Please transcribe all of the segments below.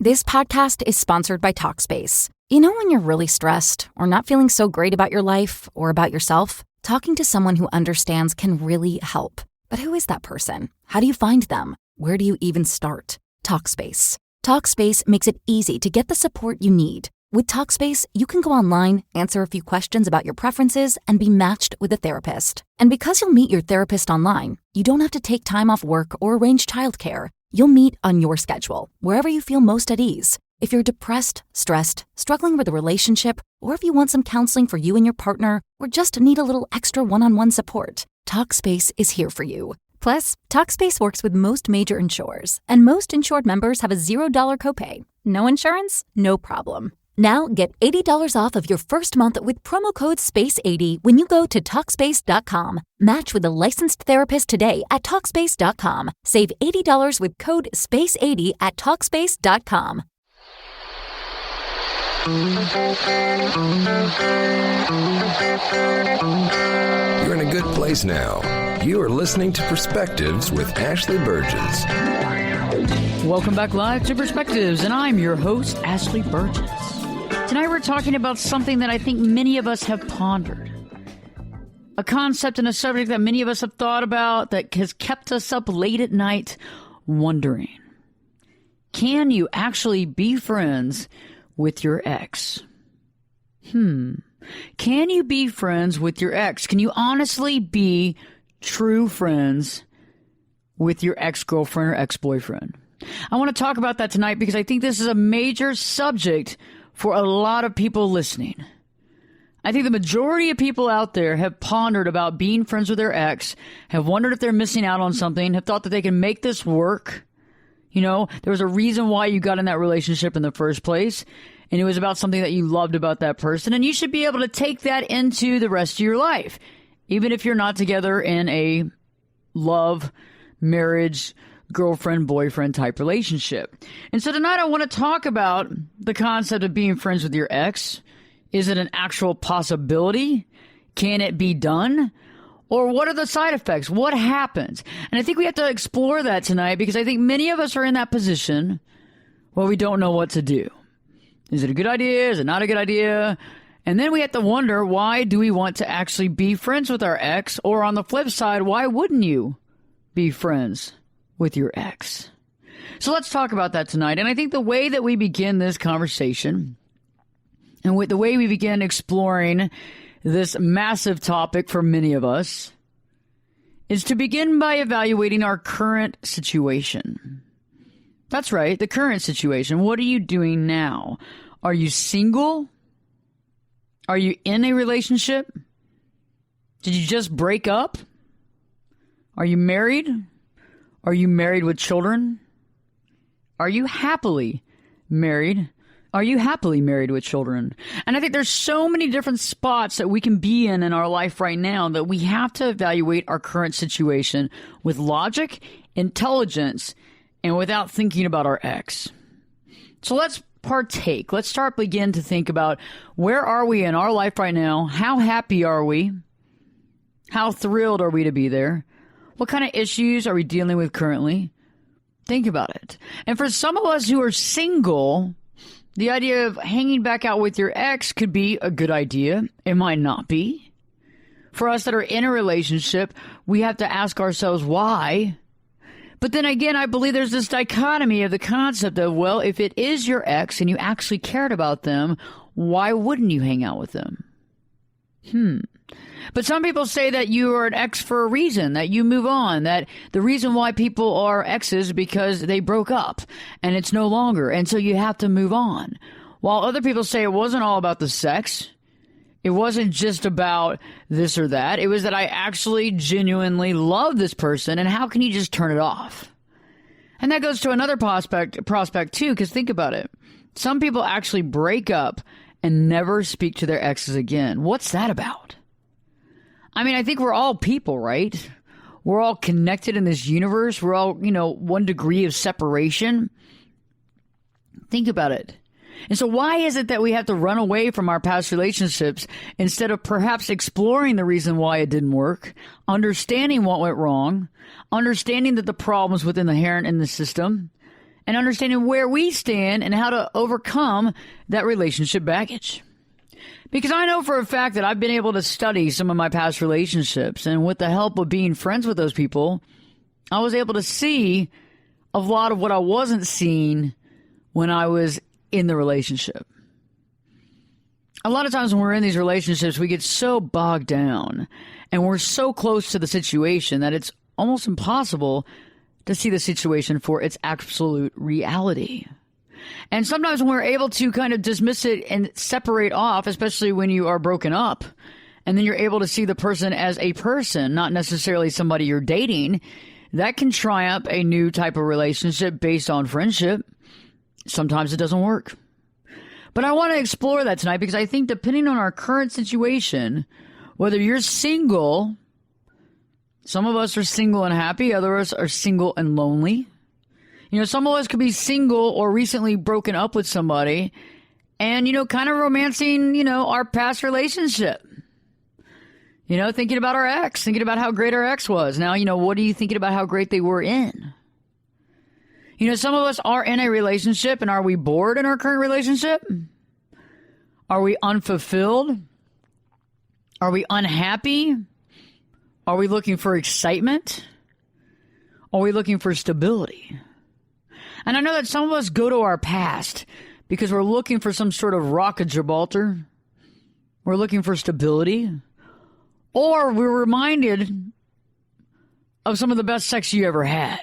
This podcast is sponsored by Talkspace. You know when you're really stressed or not feeling so great about your life or about yourself? Talking to someone who understands can really help. But who is that person? How do you find them? Where do you even start? Talkspace. Talkspace makes it easy to get the support you need. With Talkspace, you can go online, answer a few questions about your preferences, and be matched with a therapist. And because you'll meet your therapist online, you don't have to take time off work or arrange childcare. You'll meet on your schedule, wherever you feel most at ease. If you're depressed, stressed, struggling with a relationship, or if you want some counseling for you and your partner, or just need a little extra one-on-one support, Talkspace is here for you. Plus, Talkspace works with most major insurers, and most insured members have a $0 copay. No insurance? No problem. Now get $80 off of your first month with promo code SPACE80 when you go to Talkspace.com. Match with a licensed therapist today at Talkspace.com. Save $80 with code SPACE80 at Talkspace.com. You're in a good place now. You are listening to Perspectives with Ashley Burgess. Welcome back live to Perspectives, and I'm your host, Ashley Burgess. Tonight we're talking about something that I think many of us have pondered. A concept and a subject that many of us have thought about that has kept us up late at night wondering. Can you actually be friends with your ex? Can you be friends with your ex? Can you honestly be true friends with your ex-girlfriend or ex-boyfriend? I want to talk about that tonight because I think this is a major subject for a lot of people listening. I think the majority of people out there have pondered about being friends with their ex, have wondered if they're missing out on something, have thought that they can make this work. You know, there was a reason why you got in that relationship in the first place, and it was about something that you loved about that person, and you should be able to take that into the rest of your life, even if you're not together in a love, marriage, girlfriend, boyfriend type relationship. And so tonight I want to talk about the concept of being friends with your ex. Is it an actual possibility? Can it be done? Or what are the side effects? What happens? And I think we have to explore that tonight because I think many of us are in that position where we don't know what to do. Is it a good idea? Is it not a good idea? And then we have to wonder, why do we want to actually be friends with our ex? Or on the flip side, why wouldn't you be friends with your ex? So let's talk about that tonight. And I think the way that we begin this conversation and with the way we begin exploring this massive topic for many of us is to begin by evaluating our current situation. That's right, the current situation. What are you doing now? Are you single? Are you in a relationship? Did you just break up? Are you married? Are you married with children? Are you happily married? Are you happily married with children? And I think there's so many different spots that we can be in our life right now that we have to evaluate our current situation with logic, intelligence, and without thinking about our ex. So let's partake. Let's begin to think about, where are we in our life right now? How happy are we? How thrilled are we to be there? What kind of issues are we dealing with currently? Think about it. And for some of us who are single, the idea of hanging back out with your ex could be a good idea. It might not be. For us that are in a relationship, we have to ask ourselves why. But then again, I believe there's this dichotomy of the concept of, well, if it is your ex and you actually cared about them, why wouldn't you hang out with them? But some people say that you are an ex for a reason, that you move on, that the reason why people are exes is because they broke up and it's no longer, and so you have to move on. While other people say it wasn't all about the sex. It wasn't just about this or that. It was that I actually genuinely love this person, and how can you just turn it off? And that goes to another prospect too, because think about it. Some people actually break up and never speak to their exes again. What's that about? I mean, I think we're all people, right? We're all connected in this universe. We're all, one degree of separation. Think about it. And so why is it that we have to run away from our past relationships instead of perhaps exploring the reason why it didn't work, understanding what went wrong, understanding that the problems within the inherent in the system, and understanding where we stand and how to overcome that relationship baggage. Because I know for a fact that I've been able to study some of my past relationships, and with the help of being friends with those people, I was able to see a lot of what I wasn't seeing when I was in the relationship. A lot of times when we're in these relationships, we get so bogged down and we're so close to the situation that it's almost impossible to see the situation for its absolute reality. And sometimes when we're able to kind of dismiss it and separate off, especially when you are broken up, and then you're able to see the person as a person, not necessarily somebody you're dating, that can try up a new type of relationship based on friendship. Sometimes it doesn't work. But I want to explore that tonight because I think depending on our current situation, whether you're single, some of us are single and happy, others are single and lonely. You know, some of us could be single or recently broken up with somebody and, you know, kind of romancing, you know, our past relationship. You know, thinking about our ex, thinking about how great our ex was. Now, you know, what are you thinking about how great they were in? You know, some of us are in a relationship, and are we bored in our current relationship? Are we unfulfilled? Are we unhappy? Are we looking for excitement? Are we looking for stability? And I know that some of us go to our past because we're looking for some sort of rock of Gibraltar. We're looking for stability. Or we're reminded of some of the best sex you ever had.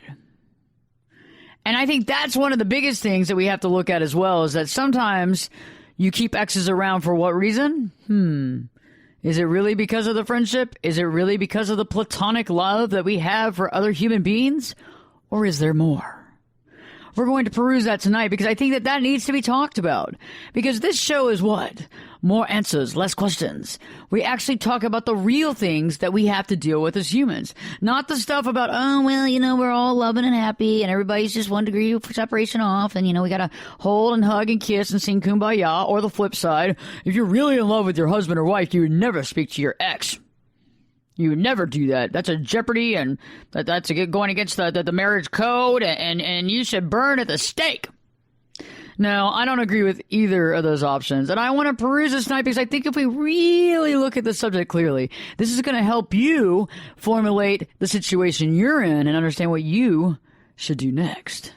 And I think that's one of the biggest things that we have to look at as well, is that sometimes you keep exes around for what reason? Is it really because of the friendship? Is it really because of the platonic love that we have for other human beings? Or is there more? We're going to peruse that tonight because I think that that needs to be talked about. Because this show is what? More answers, less questions. We actually talk about the real things that we have to deal with as humans. Not the stuff about, oh, well, you know, we're all loving and happy and everybody's just 1 degree of separation off and, you know, we got to hold and hug and kiss and sing Kumbaya. Or the flip side, if you're really in love with your husband or wife, you would never speak to your ex. You would never do that. That's a jeopardy, and that's going against the marriage code, and you should burn at the stake. No, I don't agree with either of those options. And I want to peruse this tonight because I think if we really look at the subject clearly, this is going to help you formulate the situation you're in and understand what you should do next.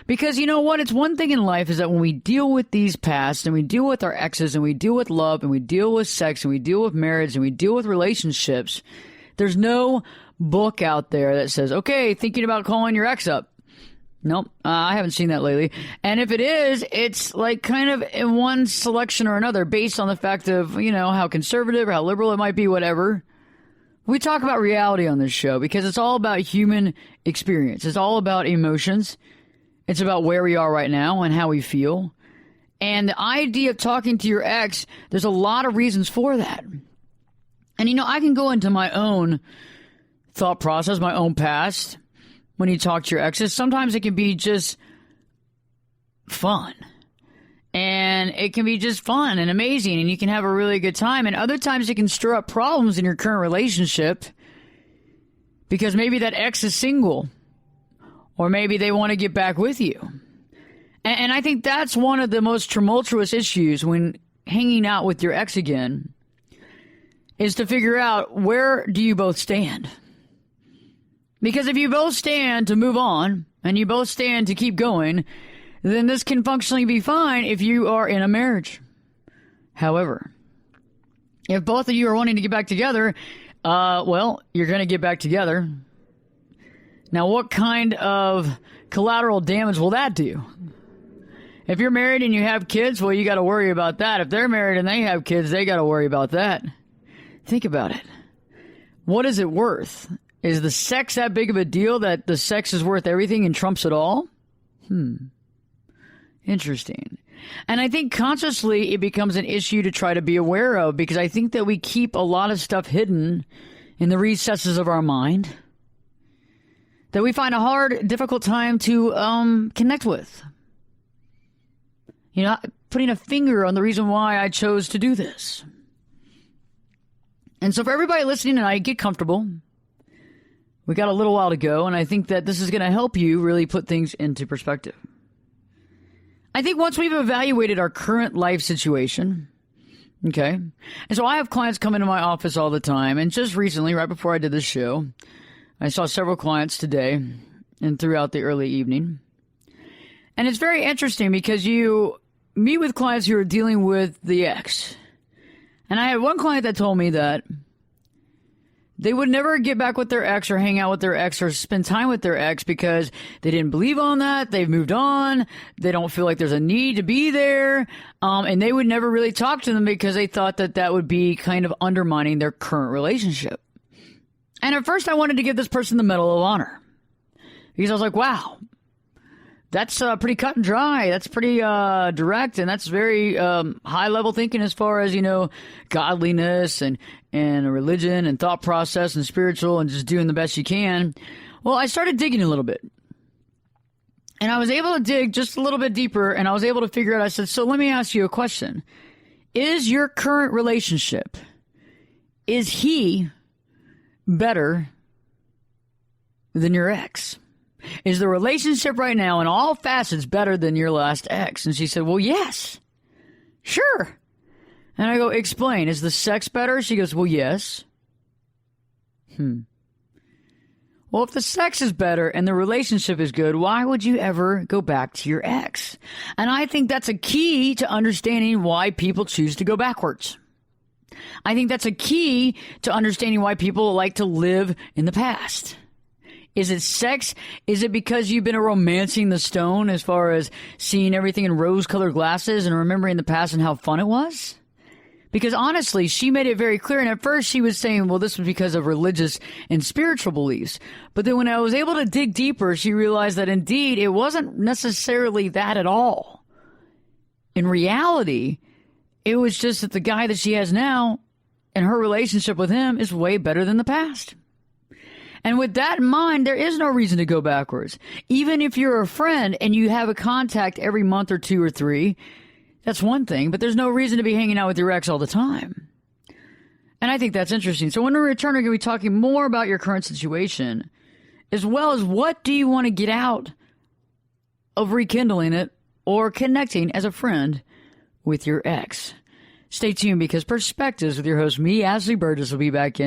Because you know what? It's one thing in life is that when we deal with these pasts and we deal with our exes and we deal with love and we deal with sex and we deal with marriage and we deal with relationships, there's no book out there that says, okay, thinking about calling your ex up. Nope, I haven't seen that lately. And if it is, it's like kind of in one selection or another based on the fact of, you know, how conservative or how liberal it might be, whatever. We talk about reality on this show because it's all about human experience. It's all about emotions. It's about where we are right now and how we feel. And the idea of talking to your ex, there's a lot of reasons for that. And, you know, I can go into my own thought process, my own past. When you talk to your exes, sometimes it can be just fun. And it can be just fun and amazing, and you can have a really good time. And other times it can stir up problems in your current relationship because maybe that ex is single, or maybe they want to get back with you. And I think that's one of the most tumultuous issues when hanging out with your ex again, is to figure out, where do you both stand? Because if you both stand to move on and you both stand to keep going, then this can functionally be fine if you are in a marriage. However, if both of you are wanting to get back together, well, you're going to get back together. Now, what kind of collateral damage will that do? If you're married and you have kids, well, you got to worry about that. If they're married and they have kids, they got to worry about that. Think about it. What is it worth? Is the sex that big of a deal that the sex is worth everything and trumps it all? Interesting. And I think consciously it becomes an issue to try to be aware of, because I think that we keep a lot of stuff hidden in the recesses of our mind that we find a hard, difficult time to connect with. You know, putting a finger on the reason why I chose to do this. And so for everybody listening tonight, get comfortable. We got a little while to go, and I think that this is going to help you really put things into perspective. I think once we've evaluated our current life situation, okay, and so I have clients come into my office all the time, and just recently, right before I did this show, I saw several clients today and throughout the early evening. And it's very interesting because you meet with clients who are dealing with the ex. And I had one client that told me that they would never get back with their ex or hang out with their ex or spend time with their ex because they didn't believe on that. They've moved on. They don't feel like there's a need to be there. And they would never really talk to them because they thought that that would be kind of undermining their current relationship. And at first I wanted to give this person the Medal of Honor because I was like, wow, that's pretty cut and dry. That's pretty direct, and that's very high-level thinking as far as, godliness and religion and thought process and spiritual and just doing the best you can. Well, I started digging a little bit, and I was able to dig just a little bit deeper, and I was able to figure out, I said, so let me ask you a question. Is your current relationship, is he better than your ex? Is the relationship right now in all facets better than your last ex? And she said, well, yes, sure. And I go, explain. Is the sex better? She goes, well, yes. Well, if the sex is better and the relationship is good, why would you ever go back to your ex? And I think that's a key to understanding why people choose to go backwards. I think that's a key to understanding why people like to live in the past. Is it sex? Is it because you've been romancing the stone as far as seeing everything in rose-colored glasses and remembering the past and how fun it was? Because honestly, she made it very clear. And at first she was saying, well, this was because of religious and spiritual beliefs. But then when I was able to dig deeper, she realized that indeed it wasn't necessarily that at all. In reality, it was just that the guy that she has now and her relationship with him is way better than the past. And with that in mind, there is no reason to go backwards. Even if you're a friend and you have a contact every month or 2 or 3, that's one thing, but there's no reason to be hanging out with your ex all the time. And I think that's interesting. So when we return, we're going to be talking more about your current situation, as well as what do you want to get out of rekindling it or connecting as a friend with your ex. Stay tuned because Perspectives with your host, me, Ashley Burgess, will be back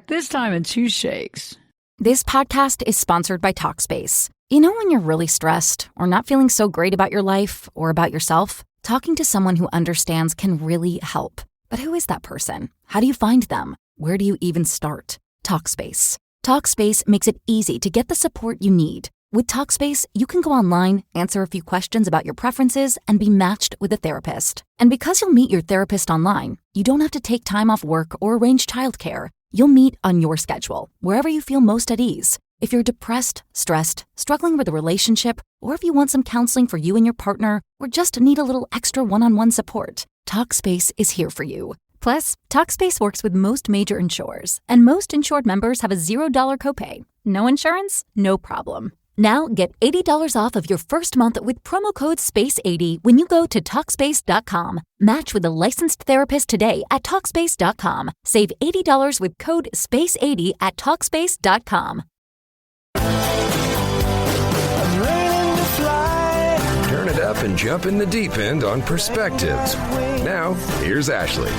this time in 2 shakes. This podcast is sponsored by Talkspace. You know when you're really stressed or not feeling so great about your life or about yourself? Talking to someone who understands can really help. But who is that person? How do you find them? Where do you even start? Talkspace. Talkspace makes it easy to get the support you need. With Talkspace, you can go online, answer a few questions about your preferences, and be matched with a therapist. And because you'll meet your therapist online, you don't have to take time off work or arrange childcare. You'll meet on your schedule, wherever you feel most at ease. If you're depressed, stressed, struggling with a relationship, or if you want some counseling for you and your partner, or just need a little extra one-on-one support, Talkspace is here for you. Plus, Talkspace works with most major insurers, and most insured members have a $0 copay. No insurance? No problem. Now get $80 off of your first month with promo code SPACE80 when you go to Talkspace.com. Match with a licensed therapist today at Talkspace.com. Save $80 with code SPACE80 at Talkspace.com. Turn it up and jump in the deep end on Perspectives. Now, here's Ashley.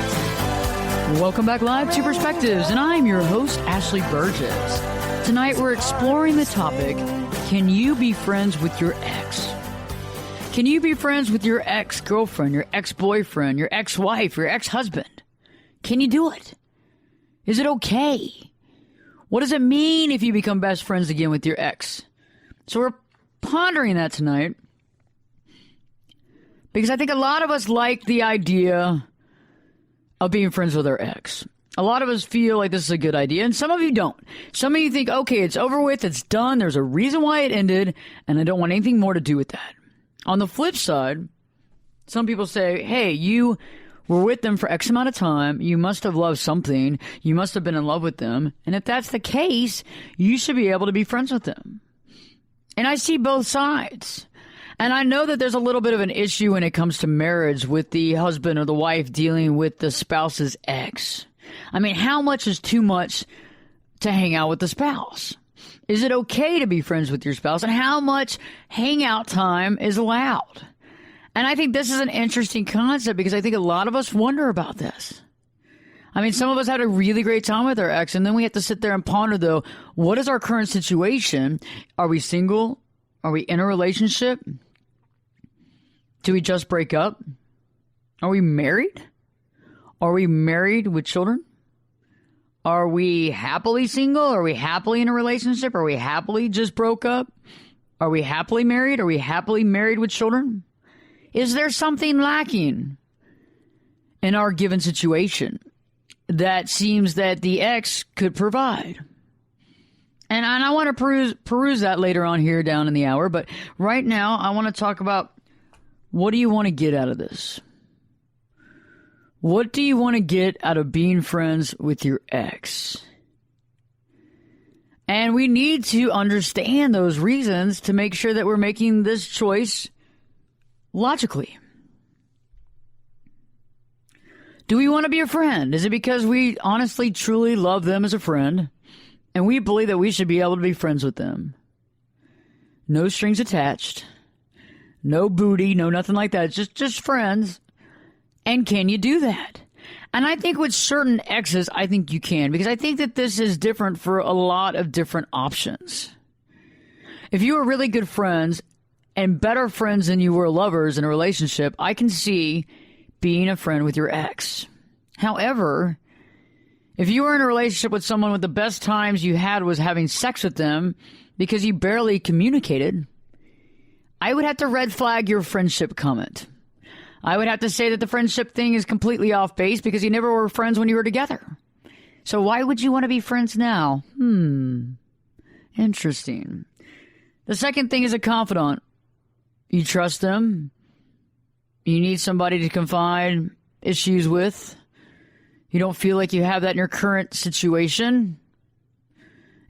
Welcome back live to Perspectives, and I'm your host, Ashley Burgess. Tonight we're exploring the topic, can you be friends with your ex? Can you be friends with your ex-girlfriend, your ex-boyfriend, your ex-wife, your ex-husband? Can you do it? Is it okay? What does it mean if you become best friends again with your ex? So we're pondering that tonight because I think a lot of us like the idea of being friends with our ex. A lot of us feel like this is a good idea, and some of you don't. Some of you think, okay, it's over with, it's done, there's a reason why it ended, and I don't want anything more to do with that. On the flip side, some people say, hey, you were with them for X amount of time, you must have loved something, you must have been in love with them, and if that's the case, you should be able to be friends with them. And I see both sides. And I know that there's a little bit of an issue when it comes to marriage with the husband or the wife dealing with the spouse's ex. I mean, how much is too much to hang out with the spouse? Is it okay to be friends with your spouse? And how much hangout time is allowed? And I think this is an interesting concept because I think a lot of us wonder about this. I mean, some of us had a really great time with our ex, and then we have to sit there and ponder, though, what is our current situation? Are we single? Are we in a relationship? Do we just break up? Are we married? Are we married with children? Are we happily single? Are we happily in a relationship? Are we happily just broke up? Are we happily married? Are we happily married with children? Is there something lacking in our given situation that seems that the ex could provide? And I want to peruse that later on here down in the hour. But right now, I want to talk about, what do you want to get out of this? What do you want to get out of being friends with your ex? And we need to understand those reasons to make sure that we're making this choice logically. Do we want to be a friend? Is it because we honestly, truly love them as a friend, and we believe that we should be able to be friends with them? No strings attached. No booty, no nothing like that. It's just friends. And can you do that? And I think with certain exes, I think you can, because I think that this is different for a lot of different options. If you were really good friends and better friends than you were lovers in a relationship, I can see being a friend with your ex. However, if you were in a relationship with someone with the best times you had was having sex with them because you barely communicated, I would have to red flag your friendship comment. I would have to say that the friendship thing is completely off base because you never were friends when you were together. So why would you want to be friends now? Interesting. The second thing is a confidant. You trust them. You need somebody to confide issues with. You don't feel like you have that in your current situation.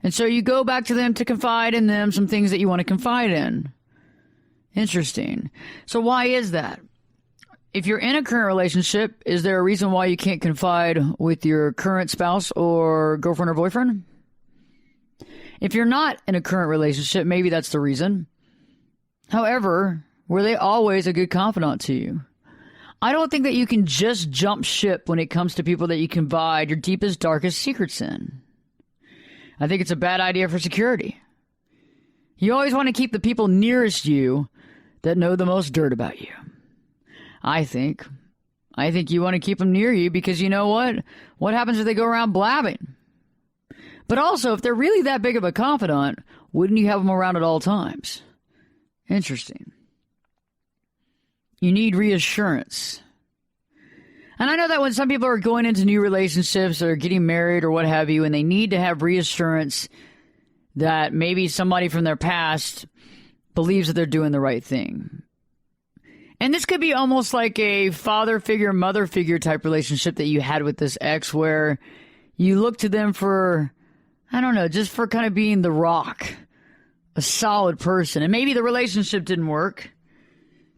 And so you go back to them to confide in them some things that you want to confide in. Interesting. So why is that? If you're in a current relationship, is there a reason why you can't confide with your current spouse or girlfriend or boyfriend? If you're not in a current relationship, maybe that's the reason. However, were they always a good confidant to you? I don't think that you can just jump ship when it comes to people that you confide your deepest, darkest secrets in. I think it's a bad idea for security. You always want to keep the people nearest you that know the most dirt about you. I think you want to keep them near you because you know what? What happens if they go around blabbing? But also, if they're really that big of a confidant, wouldn't you have them around at all times? Interesting. You need reassurance. And I know that when some people are going into new relationships or getting married or what have you, and they need to have reassurance that maybe somebody from their past believes that they're doing the right thing. And this could be almost like a father figure, mother figure type relationship that you had with this ex where you look to them for, I don't know, just for kind of being the rock, a solid person. And maybe the relationship didn't work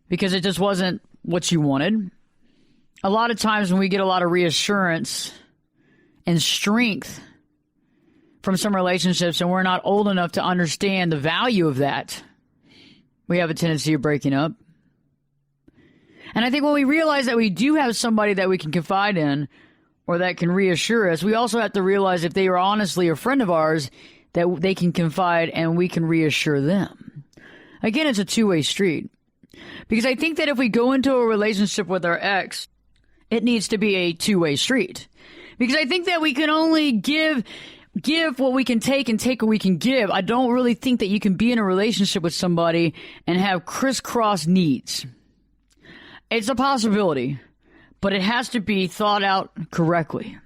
because it just wasn't what you wanted. A lot of times when we get a lot of reassurance and strength from some relationships and we're not old enough to understand the value of that, we have a tendency of breaking up. And I think when we realize that we do have somebody that we can confide in or that can reassure us, we also have to realize if they are honestly a friend of ours, that they can confide and we can reassure them. Again, it's a two-way street. Because I think that if we go into a relationship with our ex, it needs to be a two-way street. Because I think that we can only give what we can take and take what we can give. I don't really think that you can be in a relationship with somebody and have crisscross needs. It's a possibility, but it has to be thought out correctly.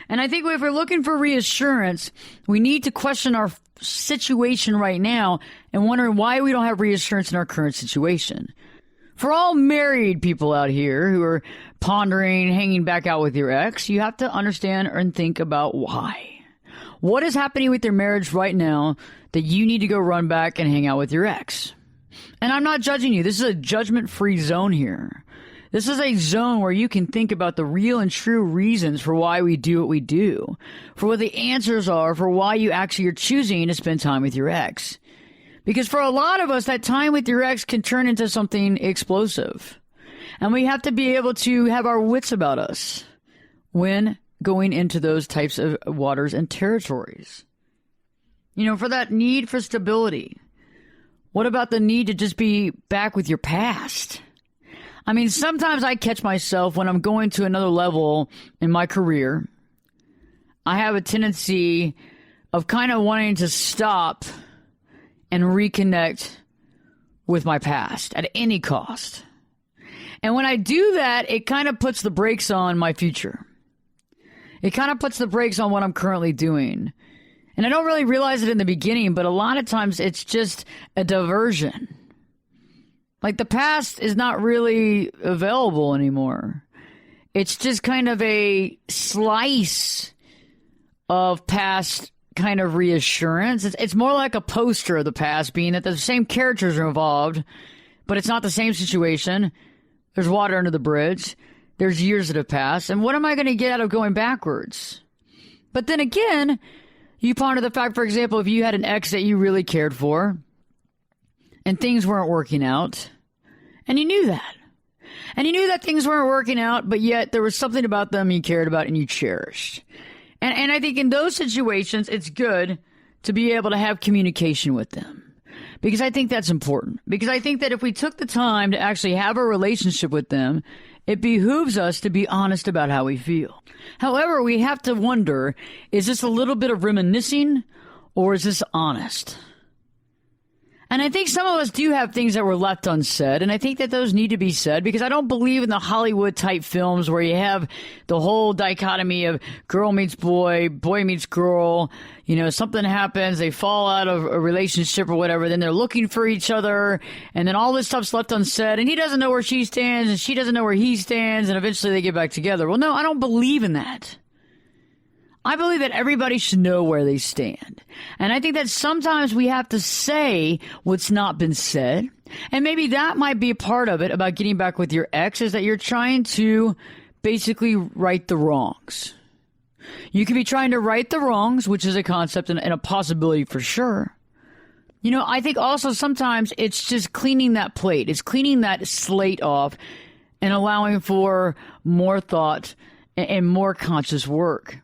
And I think if we're looking for reassurance, we need to question our situation right now and wondering why we don't have reassurance in our current situation. For all married people out here who are pondering hanging back out with your ex, you have to understand and think about why. What is happening with your marriage right now that you need to go run back and hang out with your ex? And I'm not judging you. This is a judgment-free zone here. This is a zone where you can think about the real and true reasons for why we do what we do, for what the answers are for why you actually are choosing to spend time with your ex. Because for a lot of us, that time with your ex can turn into something explosive. And we have to be able to have our wits about us when going into those types of waters and territories. You know, for that need for stability. What about the need to just be back with your past? I mean, sometimes I catch myself when I'm going to another level in my career. I have a tendency of kind of wanting to stop and reconnect with my past at any cost. And when I do that, it kind of puts the brakes on my future. It kind of puts the brakes on what I'm currently doing. And I don't really realize it in the beginning, but a lot of times it's just a diversion. Like the past is not really available anymore. It's just kind of a slice of past kind of reassurance. It's more like a poster of the past, being that the same characters are involved, but it's not the same situation. There's water under the bridge. There's years that have passed. And what am I going to get out of going backwards? But then again, you ponder the fact, for example, if you had an ex that you really cared for and things weren't working out, and you knew that. And you knew that things weren't working out, but yet there was something about them you cared about and you cherished. And I think in those situations, it's good to be able to have communication with them. Because I think that's important. Because I think that if we took the time to actually have a relationship with them, it behooves us to be honest about how we feel. However, we have to wonder, is this a little bit of reminiscing or is this honest? And I think some of us do have things that were left unsaid, and I think that those need to be said because I don't believe in the Hollywood-type films where you have the whole dichotomy of girl meets boy, boy meets girl, you know, something happens, they fall out of a relationship or whatever, then they're looking for each other, and then all this stuff's left unsaid, and he doesn't know where she stands, and she doesn't know where he stands, and eventually they get back together. Well, no, I don't believe in that. I believe that everybody should know where they stand. And I think that sometimes we have to say what's not been said. And maybe that might be a part of it about getting back with your ex, is that you're trying to basically right the wrongs. You could be trying to right the wrongs, which is a concept and a possibility for sure. You know, I think also sometimes it's just cleaning that plate. It's cleaning that slate off and allowing for more thought and more conscious work.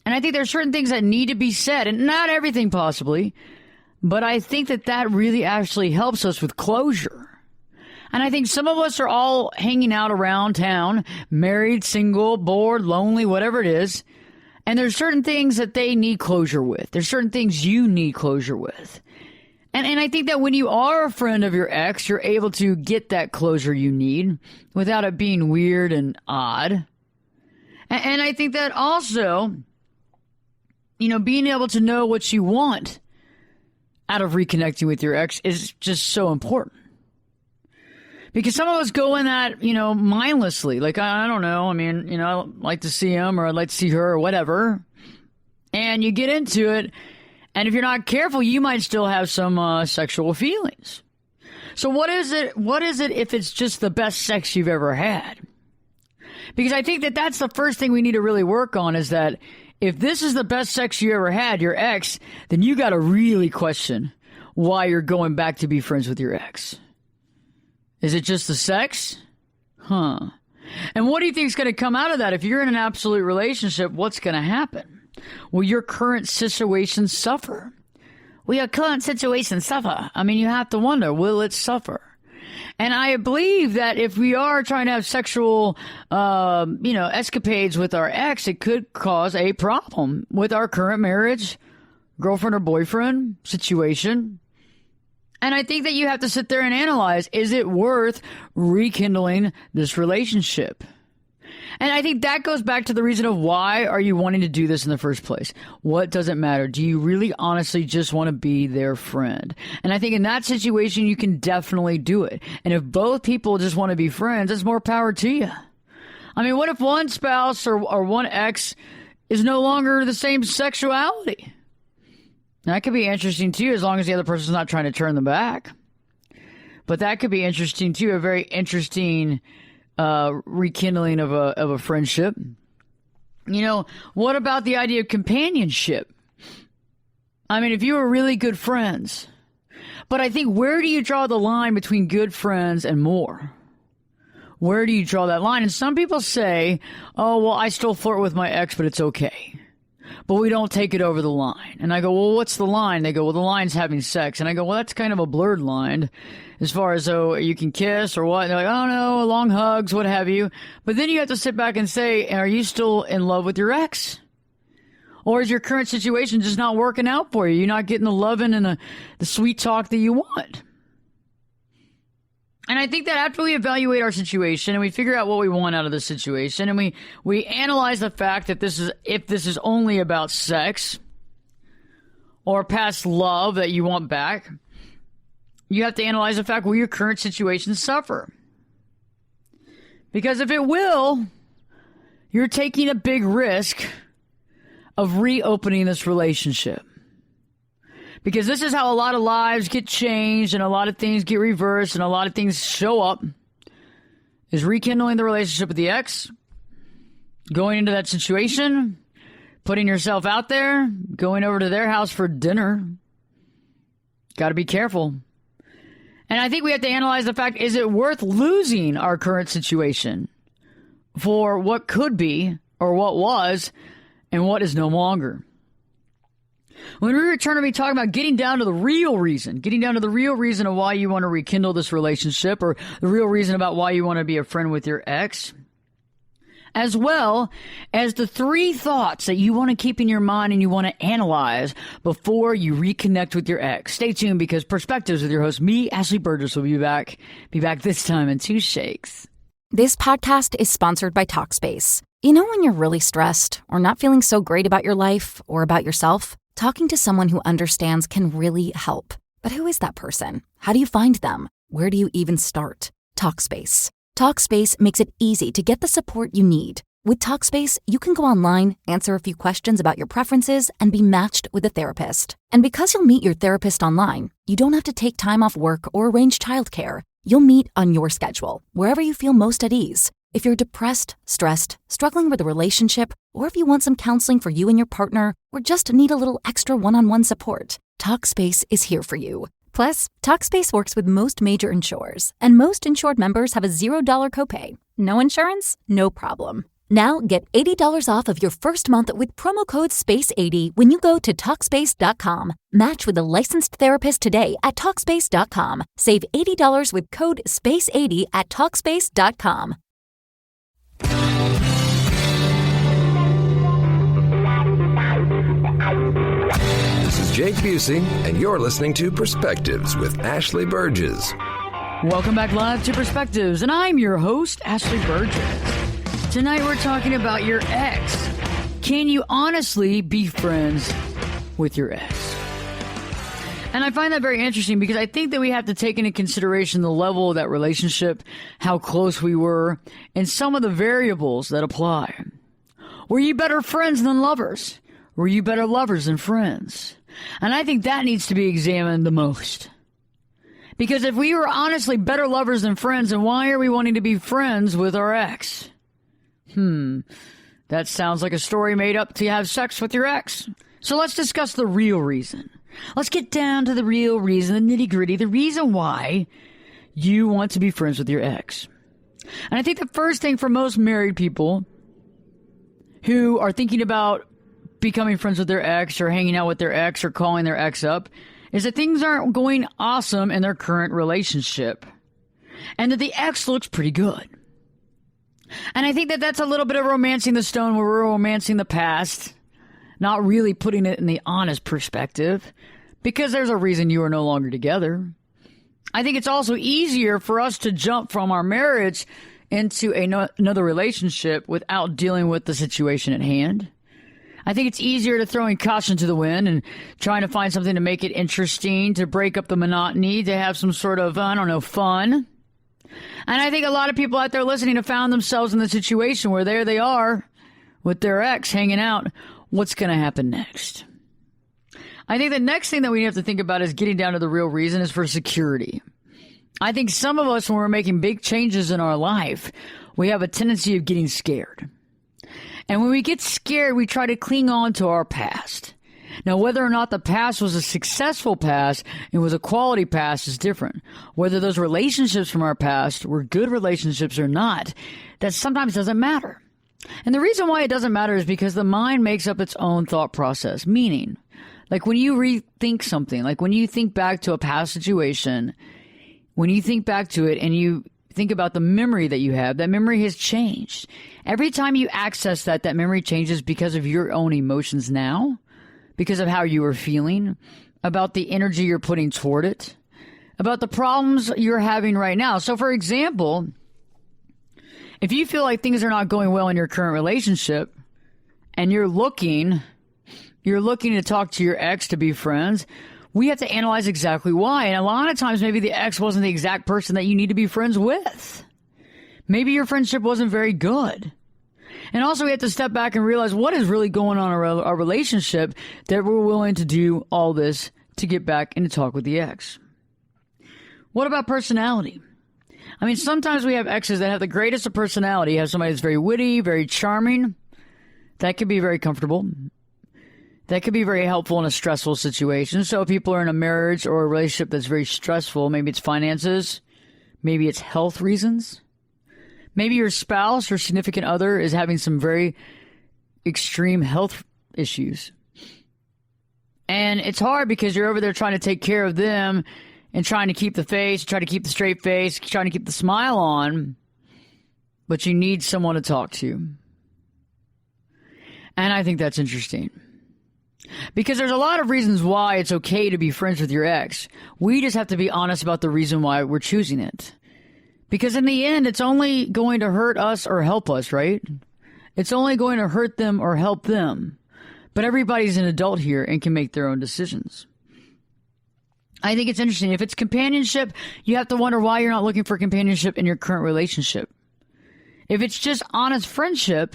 And I think there are certain things that need to be said, and not everything possibly, but I think that that really actually helps us with closure. And I think some of us are all hanging out around town, married, single, bored, lonely, whatever it is, and there's certain things that they need closure with. There's certain things you need closure with. And I think that when you are a friend of your ex, you're able to get that closure you need without it being weird and odd. And I think that also, you know, being able to know what you want out of reconnecting with your ex is just so important. Because some of us go in that, you know, mindlessly. Like, I don't know. I mean, you know, I'd like to see him or I'd like to see her or whatever. And you get into it. And if you're not careful, you might still have some sexual feelings. So what is it? What is it if it's just the best sex you've ever had? Because I think that that's the first thing we need to really work on, is that if this is the best sex you ever had, your ex, then you got to really question why you're going back to be friends with your ex. Is it just the sex? Huh. And what do you think is going to come out of that? If you're in an absolute relationship, what's going to happen? Will your current situation suffer? Will your current situation suffer? I mean, you have to wonder, will it suffer? And I believe that if we are trying to have sexual, escapades with our ex, it could cause a problem with our current marriage, girlfriend or boyfriend situation. And I think that you have to sit there and analyze, is it worth rekindling this relationship? And I think that goes back to the reason of why are you wanting to do this in the first place? What does it matter? Do you really honestly just want to be their friend? And I think in that situation, you can definitely do it. And if both people just want to be friends, it's more power to you. I mean, what if one spouse or one ex is no longer the same sexuality? That could be interesting too, as long as the other person's not trying to turn them back. But that could be interesting too, a very interesting rekindling of a friendship. You know, what about the idea of companionship? I mean, if you were really good friends, But I think, where do you draw the line between good friends and more? Where do you draw that line? And some people say, oh, well, I still flirt with my ex, but it's okay. But we don't take it over the line. And I go, well, what's the line? They go, well, the line's having sex. And I go, well, that's kind of a blurred line as far as, oh, you can kiss or what. And they're like, oh, no, long hugs, what have you. But then you have to sit back and say, are you still in love with your ex? Or is your current situation just not working out for you? You're not getting the loving and the sweet talk that you want. And I think that after we evaluate our situation and we figure out what we want out of the situation and we analyze the fact that if this is only about sex or past love that you want back, you have to analyze the fact, will your current situation suffer? Because if it will, you're taking a big risk of reopening this relationship. Because this is how a lot of lives get changed and a lot of things get reversed and a lot of things show up, is rekindling the relationship with the ex, going into that situation, putting yourself out there, going over to their house for dinner. Got to be careful. And I think we have to analyze the fact, is it worth losing our current situation for what could be or what was and what is no longer? When we return, we'll be talking about getting down to the real reason of why you want to rekindle this relationship, or the real reason about why you want to be a friend with your ex, as well as the 3 thoughts that you want to keep in your mind and you want to analyze before you reconnect with your ex. Stay tuned, because Perspectives with your host, me, Ashley Burgess, will be back this time in 2 shakes. This podcast is sponsored by Talkspace. You know when you're really stressed or not feeling so great about your life or about yourself? Talking to someone who understands can really help. But who is that person? How do you find them? Where do you even start? Talkspace. Talkspace makes it easy to get the support you need. With Talkspace, you can go online, answer a few questions about your preferences, and be matched with a therapist. And because you'll meet your therapist online, you don't have to take time off work or arrange childcare. You'll meet on your schedule, wherever you feel most at ease. If you're depressed, stressed, struggling with a relationship, or if you want some counseling for you and your partner, or just need a little extra one-on-one support, Talkspace is here for you. Plus, Talkspace works with most major insurers, and most insured members have a $0 copay. No insurance? No problem. Now get $80 off of your first month with promo code SPACE80 when you go to Talkspace.com. Match with a licensed therapist today at Talkspace.com. Save $80 with code SPACE80 at Talkspace.com. This is Jake Busey, and you're listening to Perspectives with Ashley Burgess. Welcome back live to Perspectives, and I'm your host, Ashley Burgess. Tonight we're talking about your ex. Can you honestly be friends with your ex? And I find that very interesting, because I think that we have to take into consideration the level of that relationship, how close we were, and some of the variables that apply. Were you better friends than lovers? Were you better lovers than friends? And I think that needs to be examined the most. Because if we were honestly better lovers than friends, then why are we wanting to be friends with our ex? That sounds like a story made up to have sex with your ex. So let's discuss the real reason. Let's get down to the real reason, the nitty-gritty, the reason why you want to be friends with your ex. And I think the first thing for most married people who are thinking about becoming friends with their ex or hanging out with their ex or calling their ex up is that things aren't going awesome in their current relationship, and that the ex looks pretty good. And I think that that's a little bit of romancing the stone, where we're romancing the past, not really putting it in the honest perspective, because there's a reason you are no longer together. I think it's also easier for us to jump from our marriage into another relationship without dealing with the situation at hand. I think it's easier to throw in caution to the wind and trying to find something to make it interesting, to break up the monotony, to have some sort of, fun. And I think a lot of people out there listening have found themselves in the situation where there they are with their ex hanging out. What's going to happen next? I think the next thing that we have to think about is getting down to the real reason is for security. I think some of us, when we're making big changes in our life, we have a tendency of getting scared. And when we get scared, we try to cling on to our past. Now, whether or not the past was a successful past and was a quality past is different. Whether those relationships from our past were good relationships or not, that sometimes doesn't matter. And the reason why it doesn't matter is because the mind makes up its own thought process. Meaning, like when you rethink something, like when you think back to a past situation, when you think back to it and you think about the memory that you have, that memory has changed. Every time you access that memory changes because of your own emotions now, because of how you were feeling, about the energy you're putting toward it, about the problems you're having right now. So, for example, if you feel like things are not going well in your current relationship and you're looking to talk to your ex to be friends, we have to analyze exactly why. And a lot of times, maybe the ex wasn't the exact person that you need to be friends with. Maybe your friendship wasn't very good. And also, we have to step back and realize what is really going on in our relationship that we're willing to do all this to get back and to talk with the ex. What about personality? I mean, sometimes we have exes that have the greatest of personality. You have somebody that's very witty, very charming. That could be very comfortable. That could be very helpful in a stressful situation. So if people are in a marriage or a relationship that's very stressful, maybe it's finances, maybe it's health reasons. Maybe your spouse or significant other is having some very extreme health issues. And it's hard because you're over there trying to take care of them and trying to keep the face, try to keep the straight face, trying to keep the smile on, but you need someone to talk to. And I think that's interesting. Because there's a lot of reasons why it's okay to be friends with your ex. We just have to be honest about the reason why we're choosing it. Because in the end, it's only going to hurt us or help us, right? It's only going to hurt them or help them. But everybody's an adult here and can make their own decisions. I think it's interesting. If it's companionship, you have to wonder why you're not looking for companionship in your current relationship. If it's just honest friendship,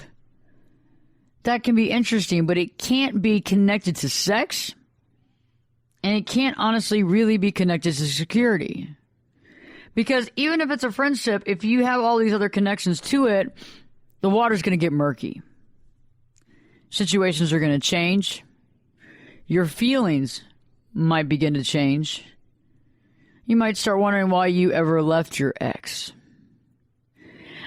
that can be interesting, but it can't be connected to sex, and it can't honestly really be connected to security. Because even if it's a friendship, if you have all these other connections to it, the water's going to get murky. Situations are going to change. Your feelings might begin to change. You might start wondering why you ever left your ex.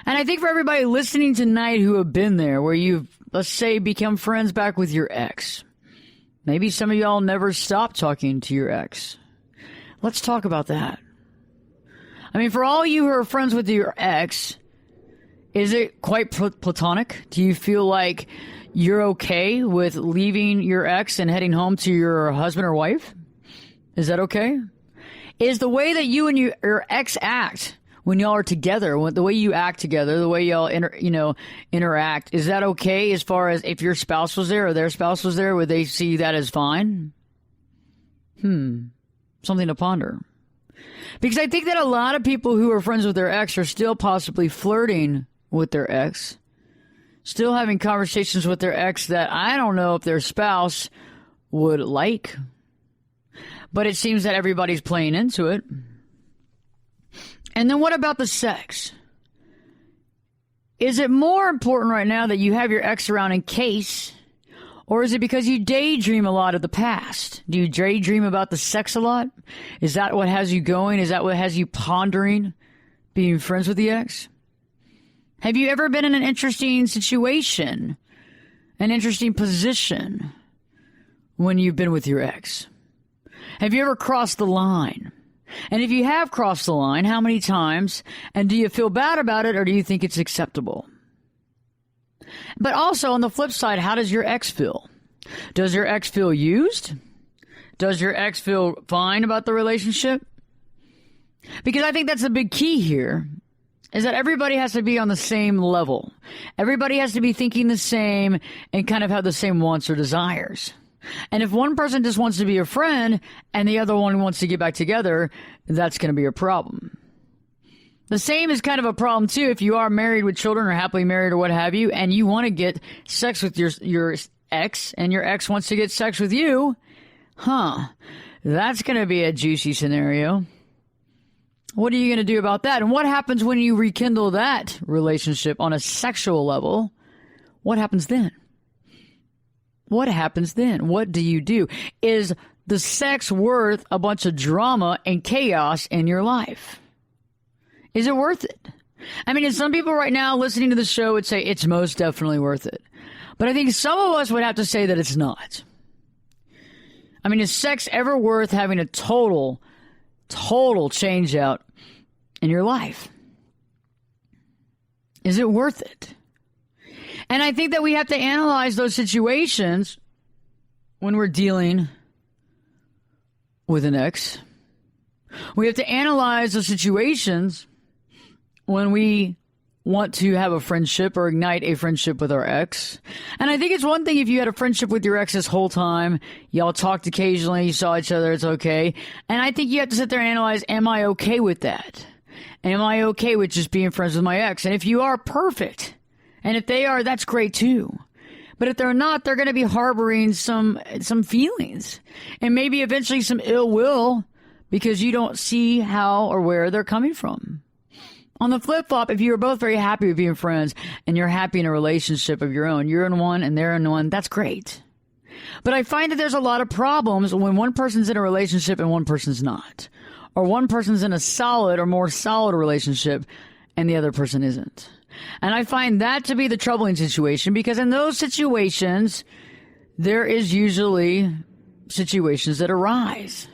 And I think for everybody listening tonight who have been there, where you've, let's say, become friends back with your ex. Maybe some of y'all never stopped talking to your ex. Let's talk about that. I mean, for all you who are friends with your ex, is it quite platonic? Do you feel like you're okay with leaving your ex and heading home to your husband or wife? Is that okay? Is the way that you and your ex act when y'all are together, the way you act together, the way y'all interact, is that okay as far as if your spouse was there or their spouse was there, would they see that as fine? Something to ponder. Because I think that a lot of people who are friends with their ex are still possibly flirting with their ex, still having conversations with their ex that I don't know if their spouse would like. But it seems that everybody's playing into it. And then what about the sex? Is it more important right now that you have your ex around in case, or is it because you daydream a lot of the past? Do you daydream about the sex a lot? Is that what has you going? Is that what has you pondering being friends with the ex? Have you ever been in an interesting situation, an interesting position when you've been with your ex? Have you ever crossed the line? And if you have crossed the line, how many times? And do you feel bad about it, or do you think it's acceptable? But also, on the flip side, how does your ex feel? Does your ex feel used? Does your ex feel fine about the relationship? Because I think that's the big key here, is that everybody has to be on the same level. Everybody has to be thinking the same and kind of have the same wants or desires. And if one person just wants to be a friend and the other one wants to get back together, that's going to be a problem. The same is kind of a problem, too, if you are married with children or happily married or what have you, and you want to get sex with your ex, and your ex wants to get sex with you, that's going to be a juicy scenario. What are you going to do about that? And what happens when you rekindle that relationship on a sexual level? What happens then? what happens then? What do you do? Is the sex worth a bunch of drama and chaos in your life? Is it worth it? I mean, some people right now listening to the show would say it's most definitely worth it. But I think some of us would have to say that it's not. I mean, is sex ever worth having a total change out in your life? Is it worth it? And I think that we have to analyze those situations when we're dealing with an ex. We have to analyze the situations when we want to have a friendship or ignite a friendship with our ex. And I think it's one thing if you had a friendship with your ex this whole time, y'all talked occasionally, you saw each other, it's okay. And I think you have to sit there and analyze, am I okay with that? Am I okay with just being friends with my ex? And if you are, perfect. And if they are, that's great too. But if they're not, they're going to be harboring some feelings and maybe eventually some ill will because you don't see how or where they're coming from. On the flip-flop, if you're both very happy with being friends and you're happy in a relationship of your own, you're in one and they're in one, that's great. But I find that there's a lot of problems when one person's in a relationship and one person's not. Or one person's in a solid or more solid relationship and the other person isn't. And I find that to be the troubling situation because in those situations, there is usually situations that arise.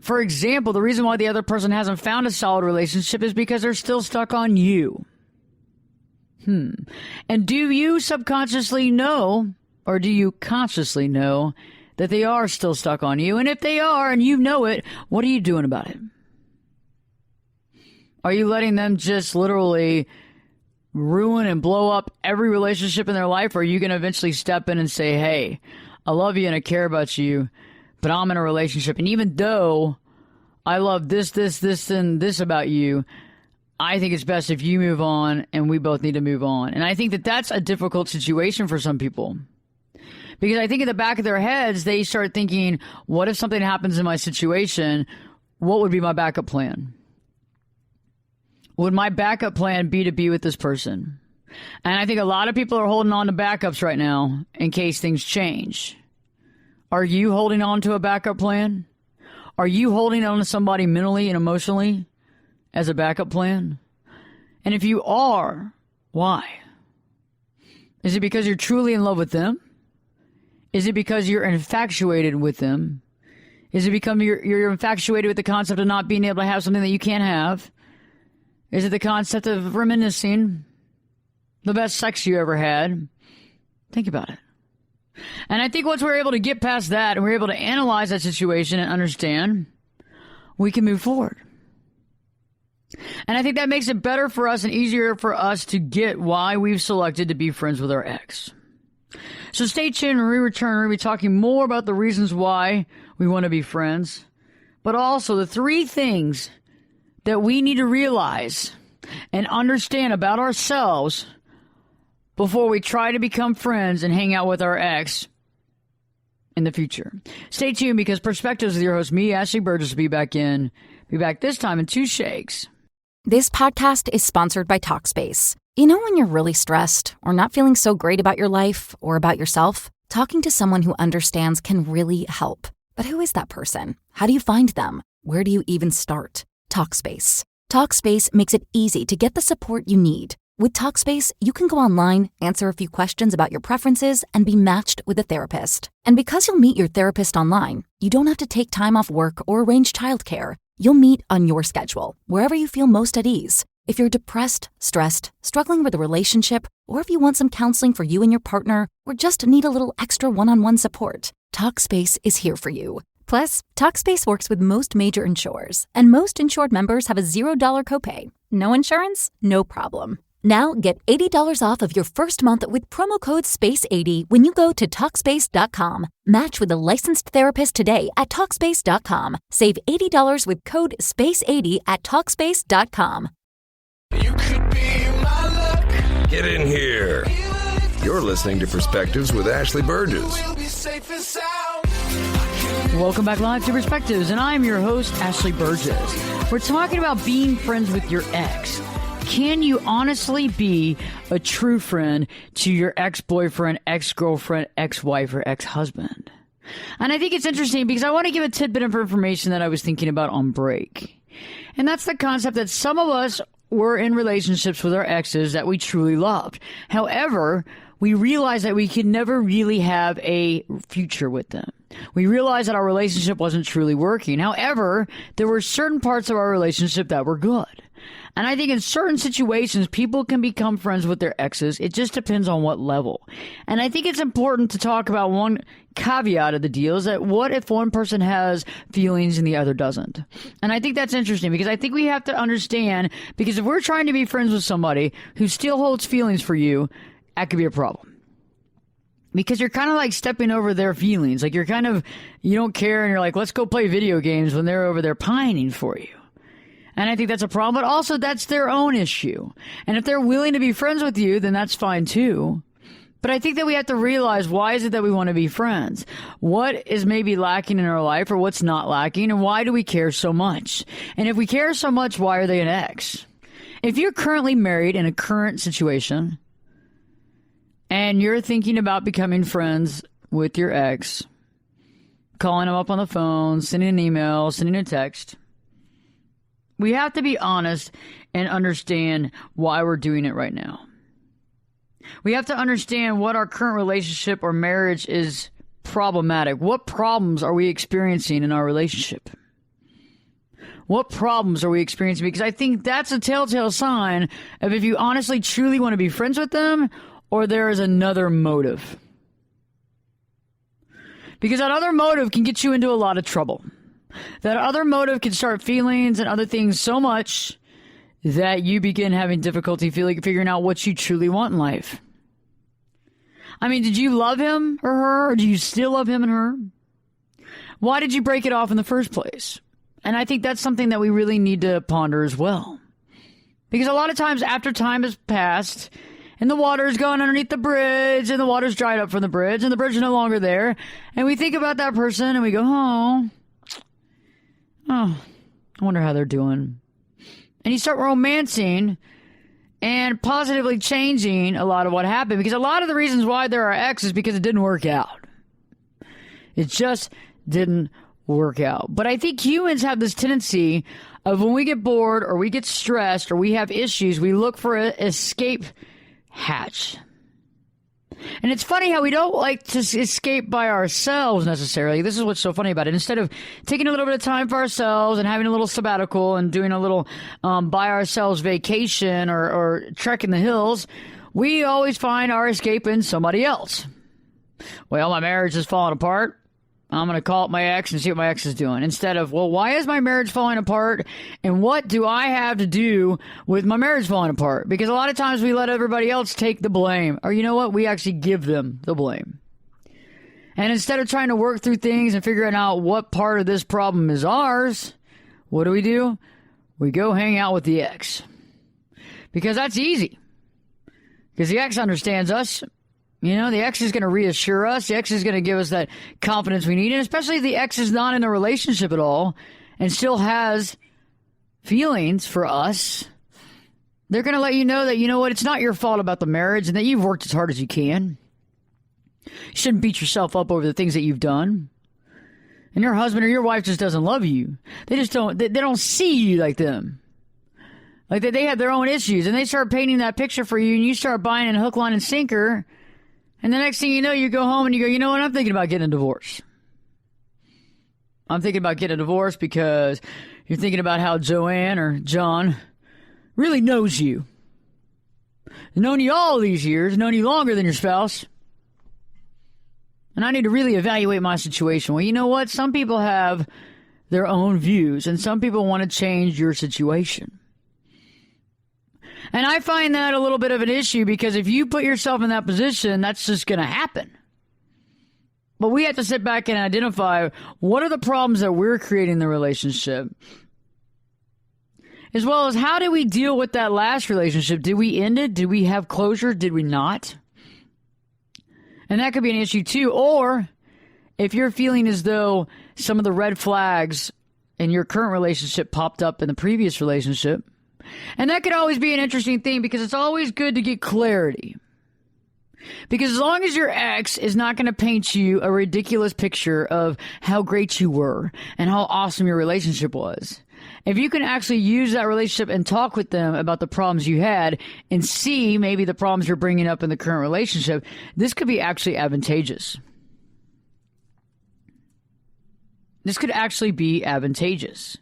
For example, the reason why the other person hasn't found a solid relationship is because they're still stuck on you. And do you subconsciously know, or do you consciously know, that they are still stuck on you? And if they are, and you know it, what are you doing about it? Are you letting them just literally ruin and blow up every relationship in their life? Or are you going to eventually step in and say, hey, I love you and I care about you, but I'm in a relationship. And even though I love this, and this about you, I think it's best if you move on and we both need to move on. And I think that that's a difficult situation for some people. Because I think in the back of their heads, they start thinking, what if something happens in my situation? What would be my backup plan? Would my backup plan be to be with this person? And I think a lot of people are holding on to backups right now in case things change. Are you holding on to a backup plan? Are you holding on to somebody mentally and emotionally as a backup plan? And if you are, why? Is it because you're truly in love with them? Is it because you're infatuated with them? Is it because you're infatuated with the concept of not being able to have something that you can't have? Is it the concept of reminiscing the best sex you ever had? Think about it. And I think once we're able to get past that and we're able to analyze that situation and understand, we can move forward. And I think that makes it better for us and easier for us to get why we've selected to be friends with our ex. So stay tuned. When we return, we're going to be talking more about the reasons why we want to be friends, but also the 3 things that we need to realize and understand about ourselves before we try to become friends and hang out with our ex in the future. Stay tuned because Perspectives with your host, me, Ashley Burgess, will be back this time in 2 shakes. This podcast is sponsored by Talkspace. You know when you're really stressed or not feeling so great about your life or about yourself? Talking to someone who understands can really help. But who is that person? How do you find them? Where do you even start? Talkspace. Talkspace makes it easy to get the support you need. With Talkspace, you can go online, answer a few questions about your preferences, and be matched with a therapist. And because you'll meet your therapist online, you don't have to take time off work or arrange childcare. You'll meet on your schedule, wherever you feel most at ease. If you're depressed, stressed, struggling with a relationship, or if you want some counseling for you and your partner, or just need a little extra one-on-one support, Talkspace is here for you. Plus, Talkspace works with most major insurers, and most insured members have a $0 copay. No insurance? No problem. Now get $80 off of your first month with promo code SPACE80 when you go to Talkspace.com. Match with a licensed therapist today at Talkspace.com. Save $80 with code SPACE80 at Talkspace.com. You could be my luck. Get in here. You're listening to Perspectives with Ashley Burgess. Welcome back live to Perspectives, and I'm your host, Ashley Burgess. We're talking about being friends with your ex. can you honestly be a true friend to your ex-boyfriend, ex-girlfriend, ex-wife, or ex-husband? And I think it's interesting because I want to give a tidbit of information that I was thinking about on break. And that's the concept that some of us were in relationships with our exes that we truly loved. However, we realized that we could never really have a future with them. We realized that our relationship wasn't truly working. However, there were certain parts of our relationship that were good. And I think in certain situations, people can become friends with their exes. It just depends on what level. And I think it's important to talk about one caveat of the deal is that what if one person has feelings and the other doesn't? And I think that's interesting because I think we have to understand, because if we're trying to be friends with somebody who still holds feelings for you, that could be a problem. Because you're kind of like stepping over their feelings. Like you don't care and you're like, let's go play video games when they're over there pining for you. And I think that's a problem, but also that's their own issue. And if they're willing to be friends with you, then that's fine too. But I think that we have to realize, why is it that we want to be friends? What is maybe lacking in our life or what's not lacking? And why do we care so much? And if we care so much, why are they an ex? If you're currently married in a current situation and you're thinking about becoming friends with your ex, calling them up on the phone, sending an email, sending a text, we have to be honest and understand why we're doing it right now. We have to understand what our current relationship or marriage is problematic. What problems are we experiencing in our relationship? What problems are we experiencing? Because I think that's a telltale sign of if you honestly, truly want to be friends with them or there is another motive. Because that other motive can get you into a lot of trouble. That other motive can start feelings and other things so much that you begin having difficulty figuring out what you truly want in life. I mean, did you love him or her, or do you still love him and her? Why did you break it off in the first place? And I think that's something that we really need to ponder as well. Because a lot of times after time has passed and the water's gone underneath the bridge and the water's dried up from the bridge and the bridge is no longer there, and we think about that person and we go, I wonder how they're doing. And you start romancing and positively changing a lot of what happened. Because a lot of the reasons why there are exes is because it didn't work out. It just didn't work out. But I think humans have this tendency of when we get bored or we get stressed or we have issues, we look for an escape hatch. And it's funny how we don't like to escape by ourselves necessarily. This is what's so funny about it. Instead of taking a little bit of time for ourselves and having a little sabbatical and doing a little by ourselves vacation or trek in the hills, we always find our escape in somebody else. Well, my marriage is falling apart. I'm going to call up my ex and see what my ex is doing. Instead of, well, why is my marriage falling apart? And what do I have to do with my marriage falling apart? Because a lot of times we let everybody else take the blame. Or you know what? We actually give them the blame. And instead of trying to work through things and figuring out what part of this problem is ours, what do? We go hang out with the ex. Because that's easy. Because the ex understands us. You know, the ex is going to reassure us. The ex is going to give us that confidence we need. And especially if the ex is not in a relationship at all and still has feelings for us, they're going to let you know that, you know what, it's not your fault about the marriage and that you've worked as hard as you can. You shouldn't beat yourself up over the things that you've done. And your husband or your wife just doesn't love you. They just don't, they don't see you like them. Like they have their own issues and they start painting that picture for you and you start buying in hook, line, and sinker. And the next thing you know, you go home and you go, you know what, I'm thinking about getting a divorce. I'm thinking about getting a divorce because you're thinking about how Joanne or John really knows you. Known you all these years, known you longer than your spouse. And I need to really evaluate my situation. Well, you know what? Some people have their own views and some people want to change your situation. And I find that a little bit of an issue because if you put yourself in that position, that's just going to happen. But we have to sit back and identify what are the problems that we're creating in the relationship, as well as how did we deal with that last relationship? Did we end it? Did we have closure? Did we not? And that could be an issue too. Or if you're feeling as though some of the red flags in your current relationship popped up in the previous relationship, And that could always be an interesting thing because it's always good to get clarity. Because as long as your ex is not going to paint you a ridiculous picture of how great you were and how awesome your relationship was, if you can actually use that relationship and talk with them about the problems you had and see maybe the problems you're bringing up in the current relationship, this could be actually advantageous. This could actually be advantageous.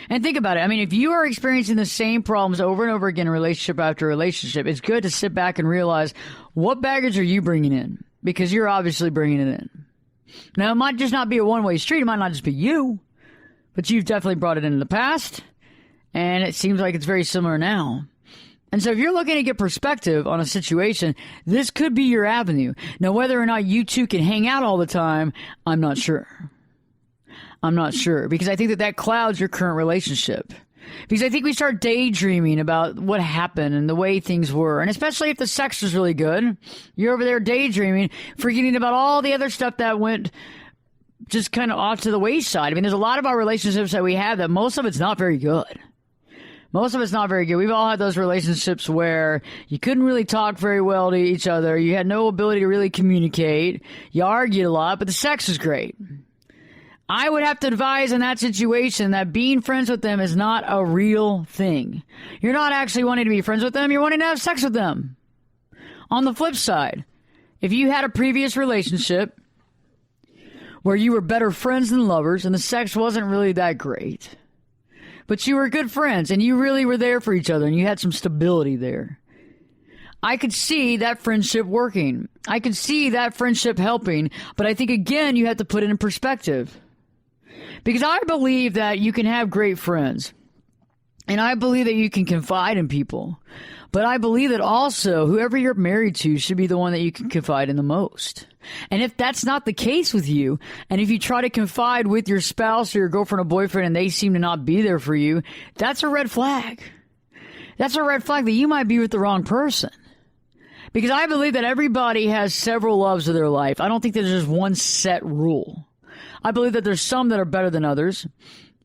And think about it. I mean, if you are experiencing the same problems over and over again in relationship after relationship, it's good to sit back and realize what baggage are you bringing in? Because you're obviously bringing it in. Now, it might just not be a one-way street. It might not just be you, but you've definitely brought it in the past, and it seems like it's very similar now. And so if you're looking to get perspective on a situation, this could be your avenue. Now, whether or not you two can hang out all the time, I'm not sure. I'm not sure, because I think that clouds your current relationship. Because I think we start daydreaming about what happened and the way things were. And especially if the sex was really good, you're over there daydreaming, forgetting about all the other stuff that went just kind of off to the wayside. I mean, there's a lot of our relationships that we have that most of it's not very good. Most of it's not very good. We've all had those relationships where you couldn't really talk very well to each other. You had no ability to really communicate. You argued a lot, but the sex was great. I would have to advise in that situation that being friends with them is not a real thing. You're not actually wanting to be friends with them. You're wanting to have sex with them. On the flip side, if you had a previous relationship where you were better friends than lovers and the sex wasn't really that great, but you were good friends and you really were there for each other and you had some stability there, I could see that friendship working. I could see that friendship helping, but I think, again, you have to put it in perspective. Because I believe that you can have great friends, and I believe that you can confide in people, but I believe that also whoever you're married to should be the one that you can confide in the most. And if that's not the case with you, and if you try to confide with your spouse or your girlfriend or boyfriend and they seem to not be there for you, that's a red flag. That's a red flag that you might be with the wrong person. Because I believe that everybody has several loves of their life. I don't think that there's just one set rule. I believe that there's some that are better than others,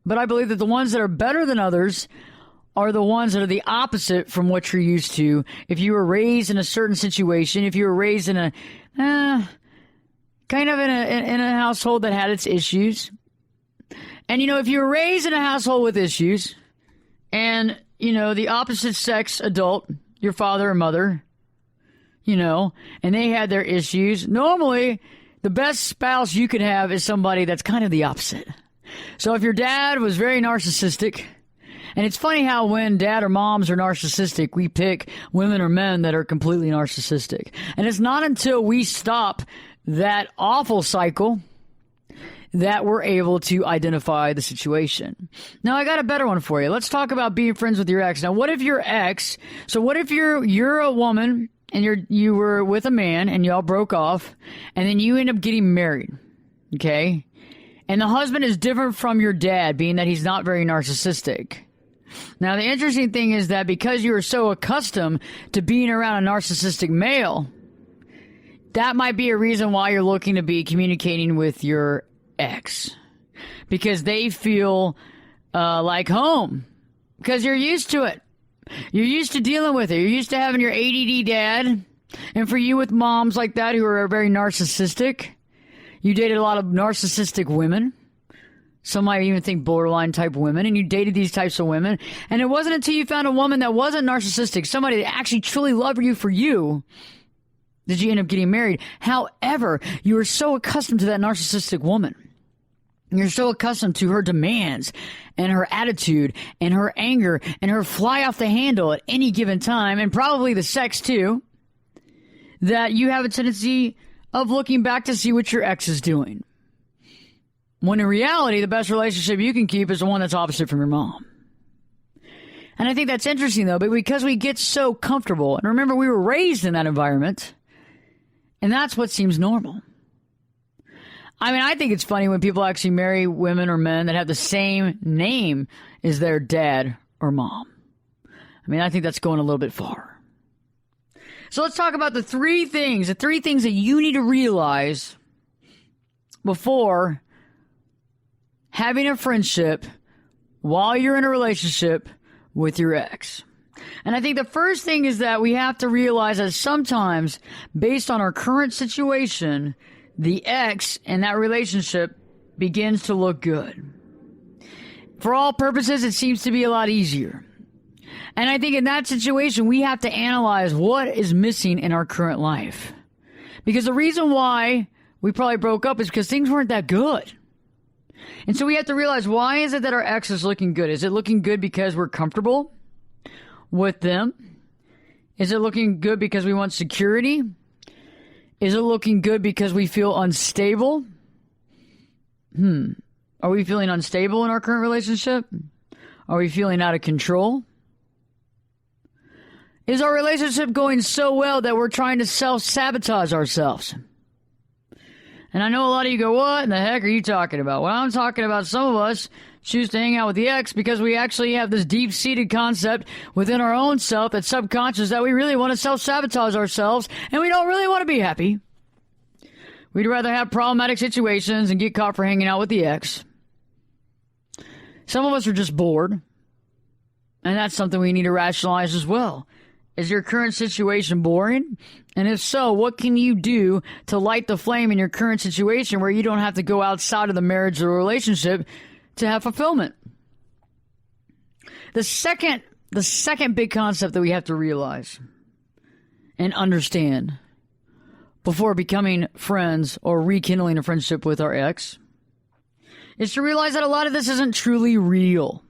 but I believe that the ones that are better than others are the ones that are the opposite from what you're used to. If you were raised in a certain situation, if you were raised in a kind of in a household that had its issues, and if you were raised in a household with issues, and the opposite sex adult, your father or mother, and they had their issues, normally the best spouse you could have is somebody that's kind of the opposite. So if your dad was very narcissistic, and it's funny how when dad or moms are narcissistic, we pick women or men that are completely narcissistic. And it's not until we stop that awful cycle that we're able to identify the situation. Now, I got a better one for you. Let's talk about being friends with your ex. Now, what if your ex, so what if you're a woman and you were with a man and y'all broke off and then you end up getting married, okay? And the husband is different from your dad, being that he's not very narcissistic. Now, the interesting thing is that because you are so accustomed to being around a narcissistic male, that might be a reason why you're looking to be communicating with your ex. Because they feel like home. Because you're used to it. You're used to dealing with it. You're used to having your ADD dad. And for you with moms like that who are very narcissistic, you dated a lot of narcissistic women. Some might even think borderline type women. And you dated these types of women. And it wasn't until you found a woman that wasn't narcissistic, somebody that actually truly loved you for you, did you end up getting married. However, you were so accustomed to that narcissistic woman. You're so accustomed to her demands and her attitude and her anger and her fly off the handle at any given time, and probably the sex too, that you have a tendency of looking back to see what your ex is doing. When in reality, the best relationship you can keep is the one that's opposite from your mom. And I think that's interesting, though, but because we get so comfortable, and remember, we were raised in that environment, and that's what seems normal. I mean, I think it's funny when people actually marry women or men that have the same name as their dad or mom. I mean, I think that's going a little bit far. So let's talk about the three things that you need to realize before having a friendship, while you're in a relationship, with your ex. And I think the first thing is that we have to realize that sometimes, based on our current situation, the ex in that relationship begins to look good. For all purposes, it seems to be a lot easier. And I think in that situation, we have to analyze what is missing in our current life. Because the reason why we probably broke up is because things weren't that good. And so we have to realize, why is it that our ex is looking good? Is it looking good because we're comfortable with them? Is it looking good because we want security? Is it looking good because we feel unstable? Are we feeling unstable in our current relationship? Are we feeling out of control? Is our relationship going so well that we're trying to self-sabotage ourselves? And I know a lot of you go, what in the heck are you talking about? Well, I'm talking about some of us choose to hang out with the ex because we actually have this deep-seated concept within our own self that's subconscious that we really want to self-sabotage ourselves and we don't really want to be happy. We'd rather have problematic situations and get caught for hanging out with the ex. Some of us are just bored. And that's something we need to rationalize as well. Is your current situation boring? And if so, what can you do to light the flame in your current situation where you don't have to go outside of the marriage or relationship to have fulfillment? The second big concept that we have to realize and understand before becoming friends or rekindling a friendship with our ex is to realize that a lot of this isn't truly real.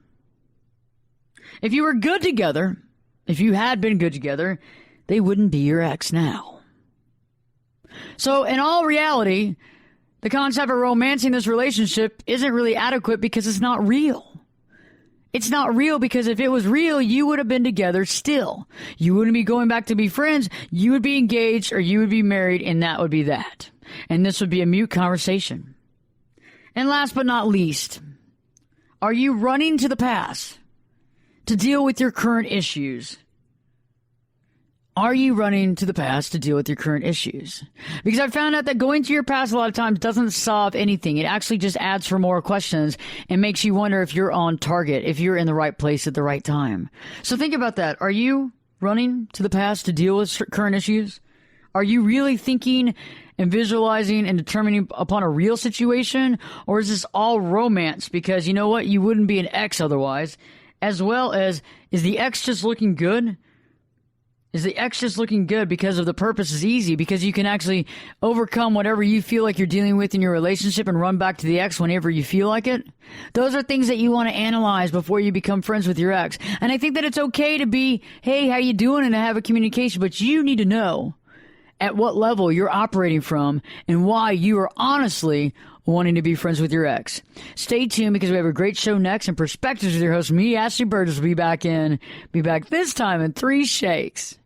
If you were good together, if you had been good together, they wouldn't be your ex now. So in all reality, the concept of romancing this relationship isn't really adequate because it's not real. It's not real because if it was real, you would have been together still. You wouldn't be going back to be friends. You would be engaged or you would be married, and that would be that. And this would be a mute conversation. And last but not least, are you running to the past to deal with your current issues? Are you running to the past to deal with your current issues? Because I found out that going to your past a lot of times doesn't solve anything. It actually just adds for more questions and makes you wonder if you're on target, if you're in the right place at the right time. So think about that. Are you running to the past to deal with current issues? Are you really thinking and visualizing and determining upon a real situation? Or is this all romance because, you know what, you wouldn't be an ex otherwise? As well as, is the ex just looking good? Is the ex just looking good because of the purpose is easy, because you can actually overcome whatever you feel like you're dealing with in your relationship and run back to the ex whenever you feel like it? Those are things that you want to analyze before you become friends with your ex. And I think that it's okay to be, hey, how you doing? And to have a communication, but you need to know at what level you're operating from and why you are honestly wanting to be friends with your ex. Stay tuned because we have a great show next, and Perspectives with your host, me, Ashley Burgess, will be back this time in 3 shakes.